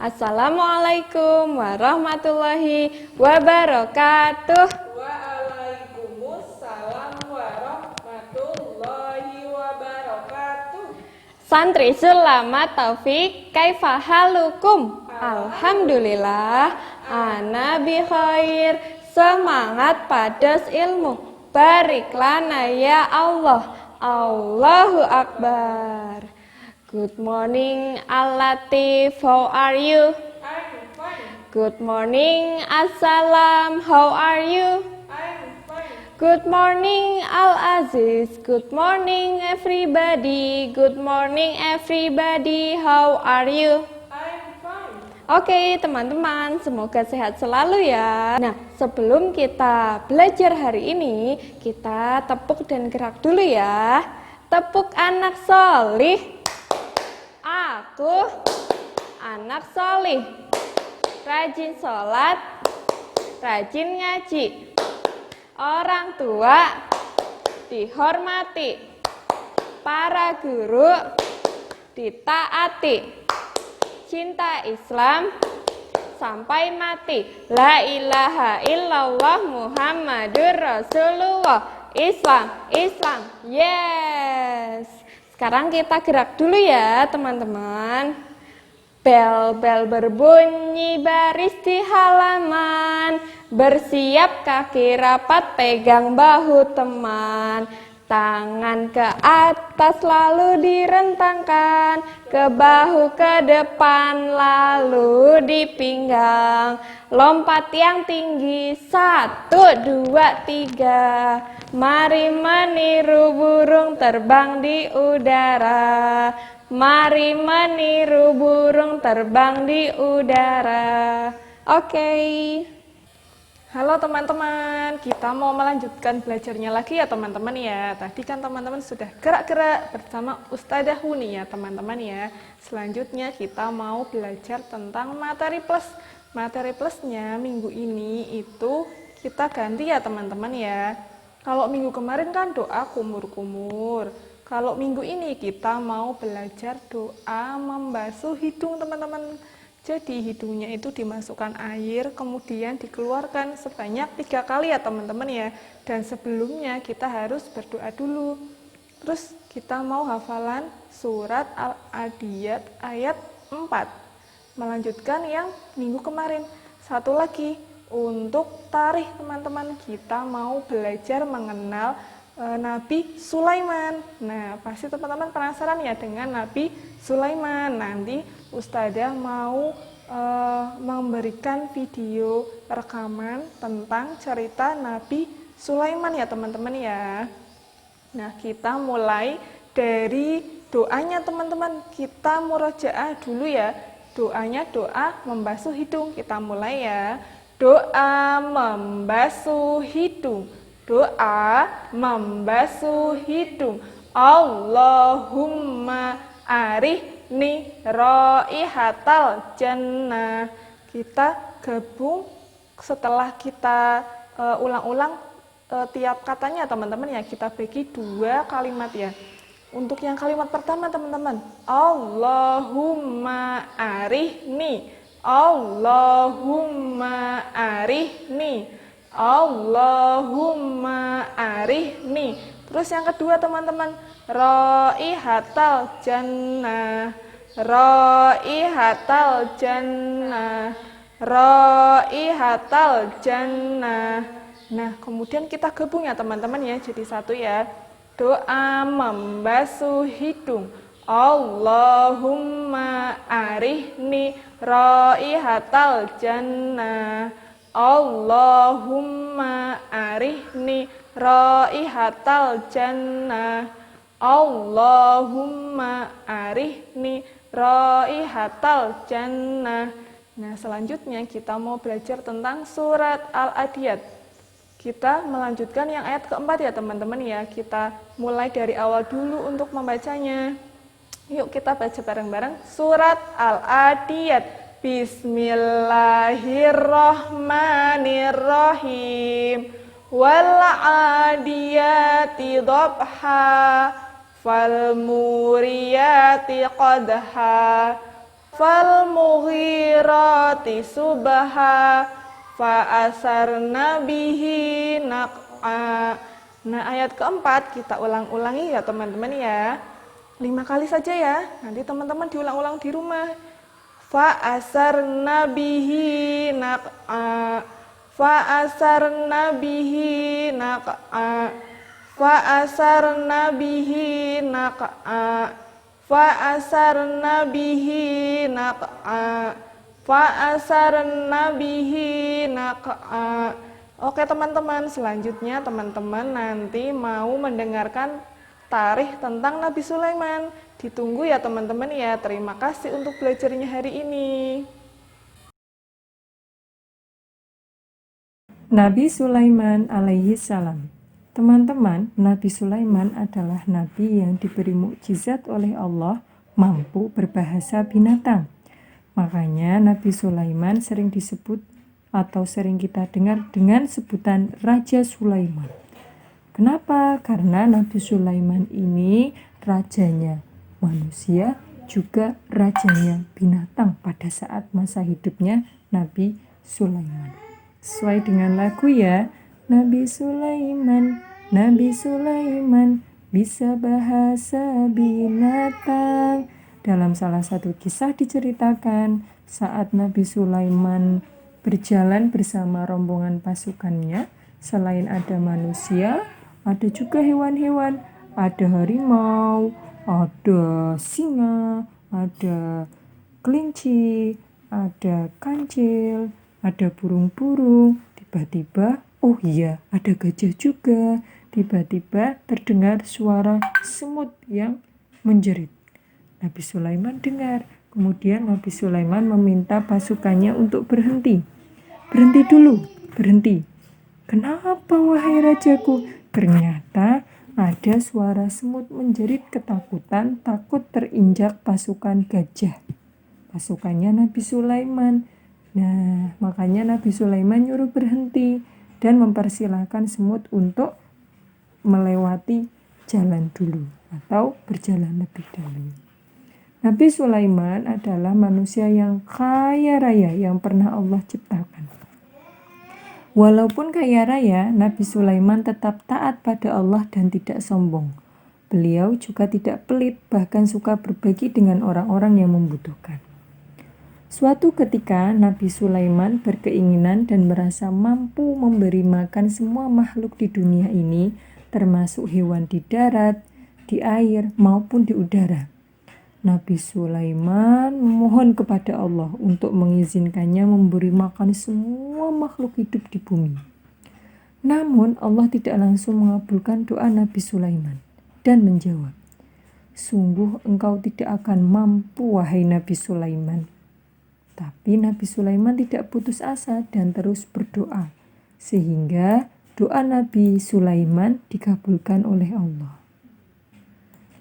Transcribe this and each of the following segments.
Assalamualaikum warahmatullahi wabarakatuh. Waalaikumsalam warahmatullahi wabarakatuh. Santri Sulamat Taufik, kaifa halukum? Alhamdulillah, ana bi khair. Semangat padas ilmu, barik lana ya Allah. Allahu Akbar. Good morning Al-Latif, how are you? I'm fine. Good morning Assalam, how are you? I'm fine. Good morning Al-Aziz, good morning everybody. Good morning everybody, how are you? I'm fine. Oke teman-teman, semoga sehat selalu ya. Nah, sebelum kita belajar hari ini, kita tepuk dan gerak dulu ya. Tepuk anak solih. Aku anak solih, rajin sholat, rajin ngaji. Orang tua dihormati, para guru ditaati. Cinta Islam sampai mati. La ilaha illallah Muhammadur Rasulullah. Islam, Islam, yes. Sekarang kita gerak dulu ya teman-teman. Bel-bel berbunyi baris di halaman. Bersiap kaki rapat pegang bahu teman. Tangan ke atas lalu direntangkan. Ke bahu ke depan lalu di pinggang. Lompat yang tinggi 1, 2, 3. Mari meniru burung terbang di udara. Mari meniru burung terbang di udara. Oke. Halo teman-teman, kita mau melanjutkan belajarnya lagi ya teman-teman ya. Tadi kan teman-teman sudah gerak-gerak bersama Ustadzah Huni ya teman-teman ya. Selanjutnya kita mau belajar tentang materi plus. Materi plusnya minggu ini itu kita ganti ya teman-teman ya. Kalau minggu kemarin kan doa kumur-kumur. Kalau minggu ini kita mau belajar doa membasuh hidung teman-teman. Jadi hidungnya itu dimasukkan air, kemudian dikeluarkan sebanyak 3 kali ya teman-teman ya. Dan sebelumnya kita harus berdoa dulu. Terus kita mau hafalan surat Al-Adiyat ayat 4. Melanjutkan yang minggu kemarin. Satu lagi, untuk tarikh teman-teman, kita mau belajar mengenal Nabi Sulaiman. Nah, pasti teman-teman penasaran ya dengan Nabi Sulaiman. Nanti Ustadzah mau memberikan video rekaman tentang cerita Nabi Sulaiman ya teman-teman ya. Nah, kita mulai dari doanya teman-teman. Kita murojaah dulu ya. Doanya doa membasuh hidung. Kita mulai ya. Doa membasuh hidung. Doa membasuh hidung. Allahumma arihni raihatal jannah. Kita gabung setelah kita ulang-ulang tiap katanya teman-teman ya. Kita bagi 2 kalimat ya. Untuk yang kalimat pertama teman-teman, Allahumma arihni. Allahumma arihni. Allahumma arihni. Terus yang kedua teman-teman, raihatal jannah. Raihatal jannah. Raihatal jannah. Nah, kemudian kita gabung ya teman-teman ya, jadi satu ya. Doa membasuh hidung. Allahumma arihni raihatal jannah. Allahumma arihni raihatal jannah. Allahumma arihni raihatal jannah. Nah, selanjutnya kita mau belajar tentang surat Al-Adiyat. Kita melanjutkan yang ayat keempat ya teman-teman ya. Kita mulai dari awal dulu untuk membacanya. Yuk kita baca bareng-bareng surat Al-Adiyat. Bismillahirrahmanirrahim. Wal adiyati dhabha. Fal muriyati qadha. falmughirati subha fa'asarna bihi naq'a. Nah, ayat keempat kita ulang-ulangi ya teman-teman ya. 5 kali saja ya. Nanti teman-teman diulang-ulang di rumah. Fa'asarna bihi naq'a. Fa'asarna bihi naq'a. Fa'asarna bihi naq'a. Fa'asarna bihi naq'a. Fa'asarna bihi naq'a. Oke teman-teman, selanjutnya teman-teman nanti mau mendengarkan tarikh tentang Nabi Sulaiman. Ditunggu ya teman-teman ya. Terima kasih untuk belajarnya hari ini. Nabi Sulaiman alaihi salam. Teman-teman, Nabi Sulaiman adalah nabi yang diberi mukjizat oleh Allah, mampu berbahasa binatang. Makanya Nabi Sulaiman sering disebut atau sering kita dengar dengan sebutan Raja Sulaiman. Kenapa? Karena Nabi Sulaiman ini rajanya manusia, juga rajanya binatang pada saat masa hidupnya Nabi Sulaiman. Sesuai dengan lagu ya, Nabi Sulaiman bisa bahasa binatang. Dalam salah satu kisah diceritakan saat Nabi Sulaiman berjalan bersama rombongan pasukannya, selain ada manusia, ada juga hewan-hewan, ada harimau, ada singa, ada kelinci, ada kancil, ada burung-burung. Tiba-tiba, oh iya, ada gajah juga. Tiba-tiba terdengar suara semut yang menjerit. Nabi Sulaiman dengar. Kemudian Nabi Sulaiman meminta pasukannya untuk berhenti. Berhenti dulu, berhenti. Kenapa wahai rajaku? Ternyata ada suara semut menjerit ketakutan, takut terinjak pasukan gajah. Pasukannya Nabi Sulaiman. Nah, makanya Nabi Sulaiman nyuruh berhenti dan mempersilahkan semut untuk melewati jalan dulu atau berjalan lebih dahulu. Nabi Sulaiman adalah manusia yang kaya raya yang pernah Allah ciptakan. Walaupun kaya raya, Nabi Sulaiman tetap taat pada Allah dan tidak sombong. Beliau juga tidak pelit, bahkan suka berbagi dengan orang-orang yang membutuhkan. Suatu ketika Nabi Sulaiman berkeinginan dan merasa mampu memberi makan semua makhluk di dunia ini, termasuk hewan di darat, di air, maupun di udara. Nabi Sulaiman memohon kepada Allah untuk mengizinkannya memberi makan semua makhluk hidup di bumi. Namun Allah tidak langsung mengabulkan doa Nabi Sulaiman dan menjawab, "Sungguh engkau tidak akan mampu wahai Nabi Sulaiman." Tapi Nabi Sulaiman tidak putus asa dan terus berdoa, sehingga doa Nabi Sulaiman dikabulkan oleh Allah.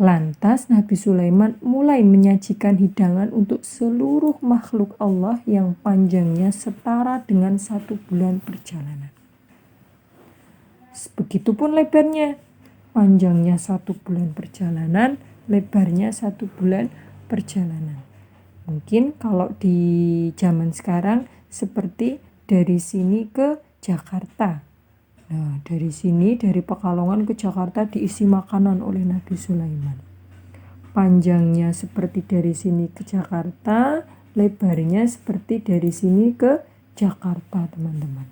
Lantas Nabi Sulaiman mulai menyajikan hidangan untuk seluruh makhluk Allah yang panjangnya setara dengan 1 bulan perjalanan. Begitupun lebarnya, panjangnya 1 bulan perjalanan, lebarnya 1 bulan perjalanan. Mungkin kalau di zaman sekarang seperti dari sini ke Jakarta. Nah, dari sini, dari Pekalongan ke Jakarta diisi makanan oleh Nabi Sulaiman. Panjangnya seperti dari sini ke Jakarta, lebarnya seperti dari sini ke Jakarta, teman-teman.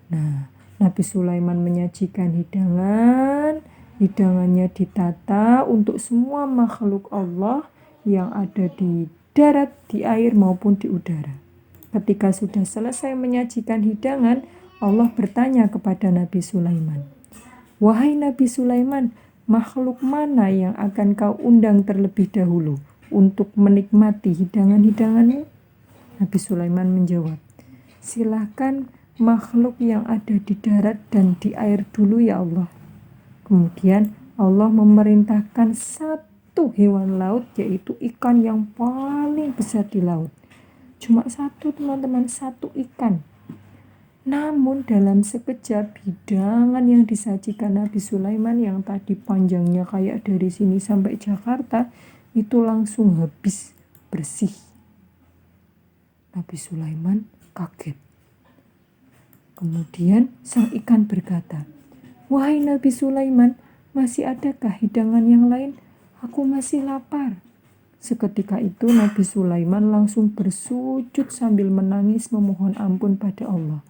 Nah, Nabi Sulaiman menyajikan hidangan, hidangannya ditata untuk semua makhluk Allah yang ada di darat, di air maupun di udara. Ketika sudah selesai menyajikan hidangan, Allah bertanya kepada Nabi Sulaiman, "Wahai Nabi Sulaiman, makhluk mana yang akan kau undang terlebih dahulu untuk menikmati hidangan-hidanganmu?" Nabi Sulaiman menjawab, "Silahkan makhluk yang ada di darat dan di air dulu ya Allah." Kemudian Allah memerintahkan satu hewan laut, yaitu ikan yang paling besar di laut. Cuma satu, teman-teman, satu ikan. Namun dalam sekejap hidangan yang disajikan Nabi Sulaiman yang tadi panjangnya kayak dari sini sampai Jakarta itu langsung habis, bersih. Nabi Sulaiman kaget. Kemudian sang ikan berkata, "Wahai Nabi Sulaiman, masih adakah hidangan yang lain? Aku masih lapar." Seketika itu Nabi Sulaiman langsung bersujud sambil menangis memohon ampun pada Allah.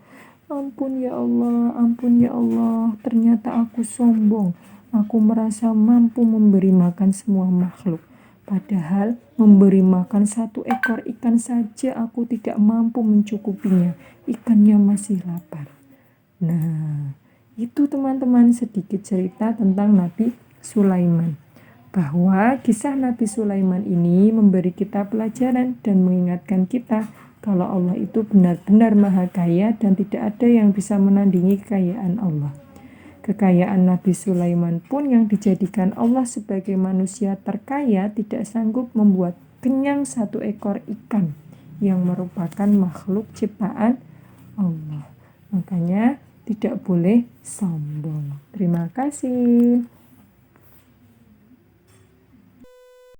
"Ampun ya Allah, ampun ya Allah, ternyata aku sombong. Aku merasa mampu memberi makan semua makhluk. Padahal memberi makan 1 ekor ikan saja aku tidak mampu mencukupinya. Ikannya masih lapar." Nah, itu teman-teman sedikit cerita tentang Nabi Sulaiman. Bahwa kisah Nabi Sulaiman ini memberi kita pelajaran dan mengingatkan kita kalau Allah itu benar-benar maha kaya dan tidak ada yang bisa menandingi kekayaan Allah. Kekayaan Nabi Sulaiman pun yang dijadikan Allah sebagai manusia terkaya tidak sanggup membuat kenyang 1 ekor ikan yang merupakan makhluk ciptaan Allah. Makanya tidak boleh sombong. Terima kasih.